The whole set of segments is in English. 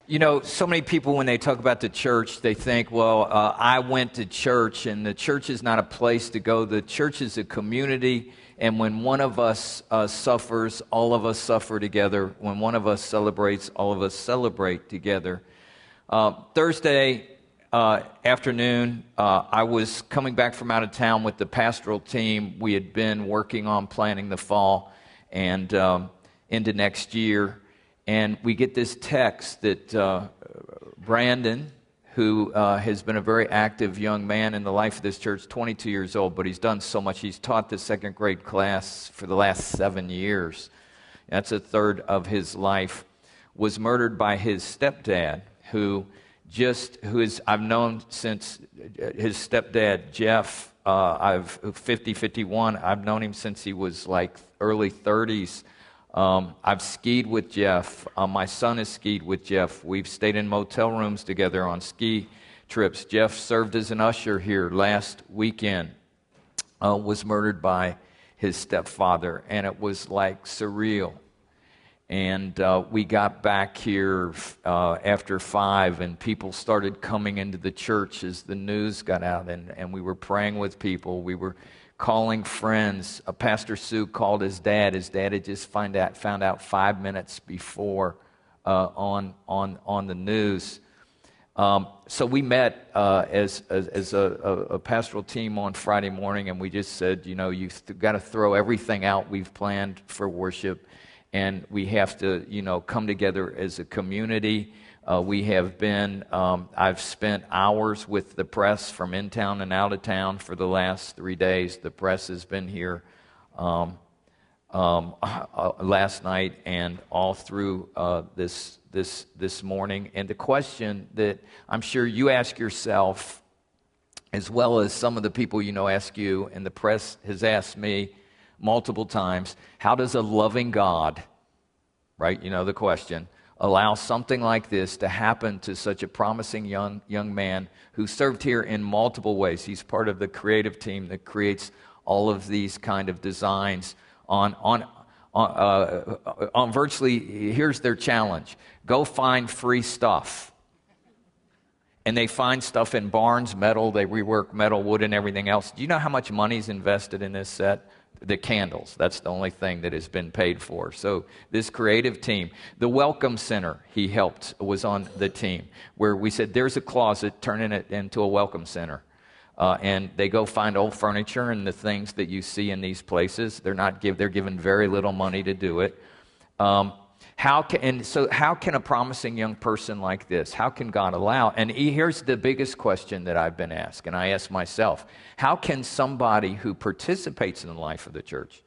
You know, so many people, when they talk about the church, they think, well, I went to church, and the church is not a place to go. The church is a community, and when one of us suffers, all of us suffer together. When one of us celebrates, all of us celebrate together. Thursday afternoon, I was coming back from out of town with the pastoral team. We had been working on planning the fall and into next year. And we get this text that Brandon, who has been a very active young man in the life of this church, 22 years old, but he's done so much. He's taught the second grade class for the last 7 years. That's a third of his life. Was murdered by his stepdad, I've known since his stepdad, Jeff, 51. I've known him since he was like early 30s. I've skied with Jeff. My son has skied with Jeff. We've stayed in motel rooms together on ski trips. Jeff served as an usher here last weekend, was murdered by his stepfather, and it was like surreal. And we got back here after 5, and people started coming into the church as the news got out, and we were praying with people. We were calling friends. Pastor Sue called his dad. His dad had just found out 5 minutes before on the news. So we met as a pastoral team on Friday morning, and we just said, you know, you've got to throw everything out we've planned for worship, and we have to, you know, come together as a community. We have been, I've spent hours with the press from in town and out of town for the last 3 days. The press has been here last night and all through this morning. And the question that I'm sure you ask yourself, as well as some of the people you know ask you, and the press has asked me multiple times, how does a loving God, right, you know the question, allow something like this to happen to such a promising young man who served here in multiple ways? He's part of the creative team that creates all of these kind of designs on virtually, here's their challenge: go find free stuff. And they find stuff in barns, metal, they rework metal, wood, and everything else. Do you know how much money's invested in this set? The candles, that's the only thing that has been paid for. So this creative team, the Welcome Center he helped was on the team, where we said, there's a closet, turning it into a Welcome Center. And they go find old furniture and the things that you see in these places. They're given very little money to do it. How can a promising young person like this, how can God allow? And here's the biggest question that I've been asked, and I ask myself: how can somebody who participates in the life of the church?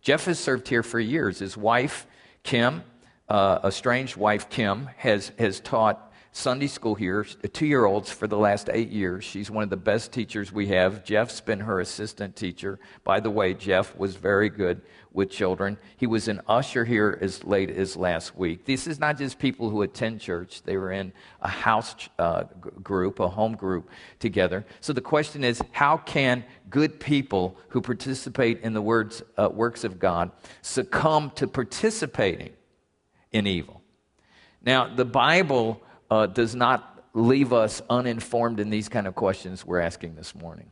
Jeff has served here for years. His wife, Kim, estranged wife Kim, has taught Sunday school here, 2-year-olds, for the last 8 years. She's one of the best teachers we have. Jeff's been her assistant teacher. By the way, Jeff was very good with children. He was an usher here as late as last week. This is not just people who attend church. They were in a house group, a home group together. So the question is, how can good people who participate in the works of God succumb to participating in evil? Now, the Bible does not leave us uninformed in these kind of questions we're asking this morning.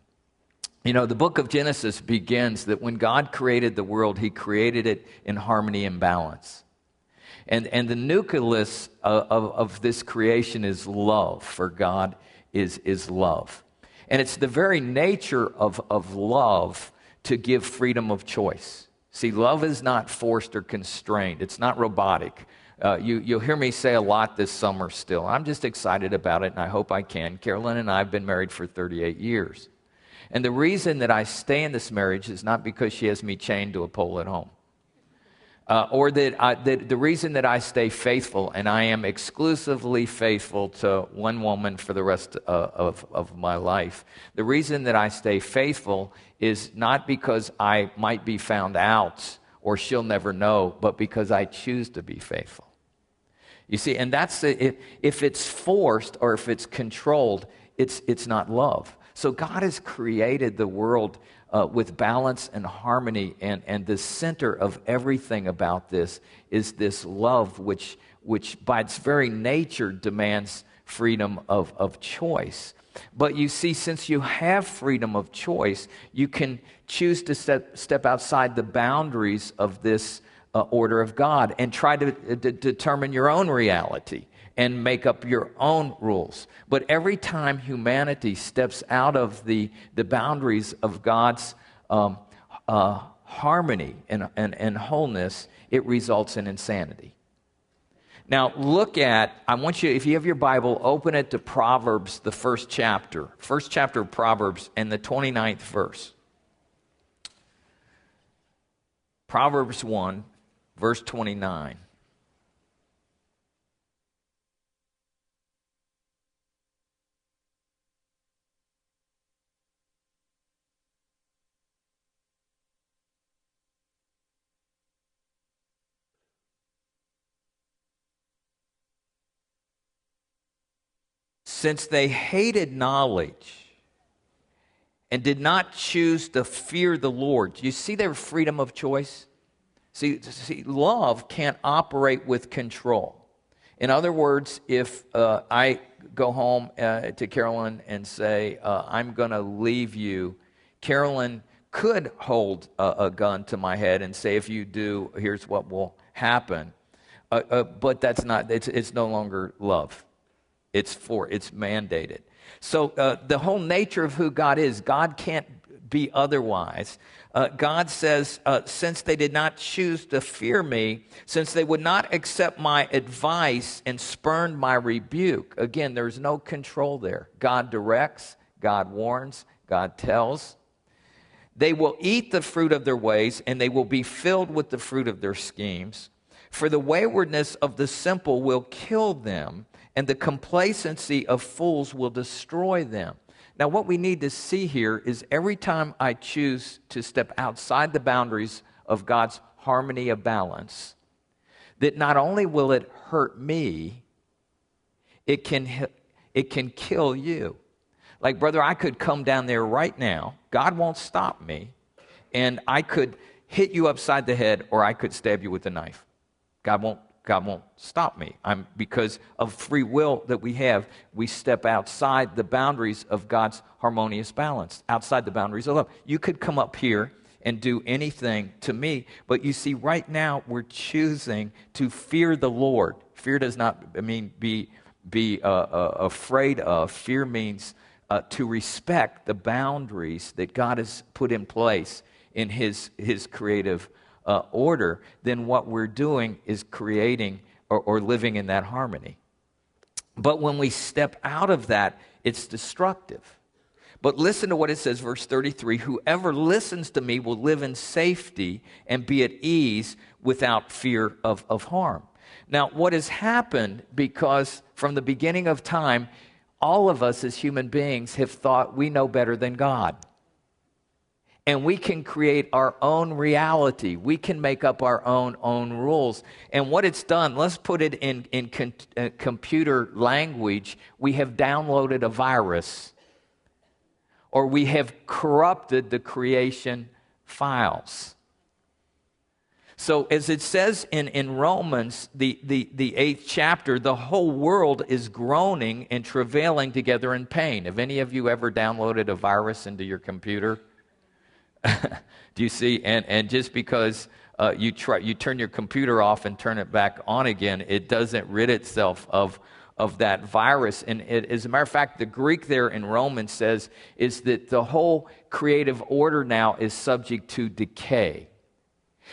You know, the book of Genesis begins that when God created the world, he created it in harmony and balance. And the nucleus of this creation is love, for God is love. And it's the very nature of love to give freedom of choice. See, love is not forced or constrained. It's not robotic. You'll hear me say a lot this summer still. I'm just excited about it, and I hope I can. Carolyn and I have been married for 38 years. And the reason that I stay in this marriage is not because she has me chained to a pole at home. Or that the reason that I stay faithful, and I am exclusively faithful to one woman for the rest of my life. The reason that I stay faithful is not because I might be found out or she'll never know, but because I choose to be faithful. You see, and that's if it's forced or if it's controlled, it's not love. So God has created the world with balance and harmony, and the center of everything about this is this love, which which by its very nature demands freedom of choice. But you see, since you have freedom of choice, you can choose to step outside the boundaries of this order of God and try to determine your own reality and make up your own rules. But every time humanity steps out of the boundaries of God's harmony and wholeness, it results in insanity. Now, I want you, if you have your Bible, open it to Proverbs, the first chapter of Proverbs, and the 29th verse. Proverbs 1, verse 29. Since they hated knowledge and did not choose to fear the Lord. Do you see their freedom of choice? See, love can't operate with control. In other words, if I go home to Carolyn and say, I'm going to leave you, Carolyn could hold a gun to my head and say, if you do, here's what will happen. But that's not, it's no longer love. It's mandated. So the whole nature of who God is, God can't be otherwise. God says, since they did not choose to fear me, since they would not accept my advice and spurned my rebuke. Again, there's no control there. God directs, God warns, God tells. They will eat the fruit of their ways, and they will be filled with the fruit of their schemes. For the waywardness of the simple will kill them, and the complacency of fools will destroy them. Now, what we need to see here is every time I choose to step outside the boundaries of God's harmony of balance, that not only will it hurt me, it can kill you. Like, brother, I could come down there right now. God won't stop me. And I could hit you upside the head, or I could stab you with a knife. God won't stop me. Because of free will that we have, we step outside the boundaries of God's harmonious balance, outside the boundaries of love. You could come up here and do anything to me, but you see, right now we're choosing to fear the Lord. Fear does not mean be afraid of. Fear means to respect the boundaries that God has put in place in His creative order. Then what we're doing is creating or living in that harmony. But when we step out of that, it's destructive. But listen to what it says, verse 33, whoever listens to me will live in safety and be at ease without fear of harm. Now, what has happened, because from the beginning of time, all of us as human beings have thought we know better than God. And we can create our own reality. We can make up our own rules. And what it's done, let's put it in computer language, we have downloaded a virus. Or we have corrupted the creation files. So as it says in Romans, the 8th chapter, the whole world is groaning and travailing together in pain. Have any of you ever downloaded a virus into your computer? Do you see? And just because you turn your computer off and turn it back on again, it doesn't rid itself of that virus. And as a matter of fact, the Greek there in Romans says is that the whole creative order now is subject to decay.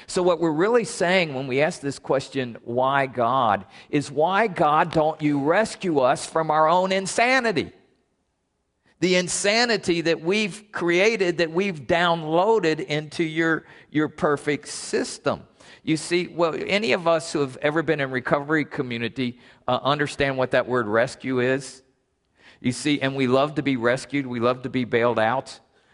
So what we're really saying when we ask this question, why God, is why God don't you rescue us from our own insanity? The insanity that we've created, that we've downloaded into your perfect system. You see, well, any of us who have ever been in recovery community understand what that word rescue is. You see, and we love to be rescued. We love to be bailed out.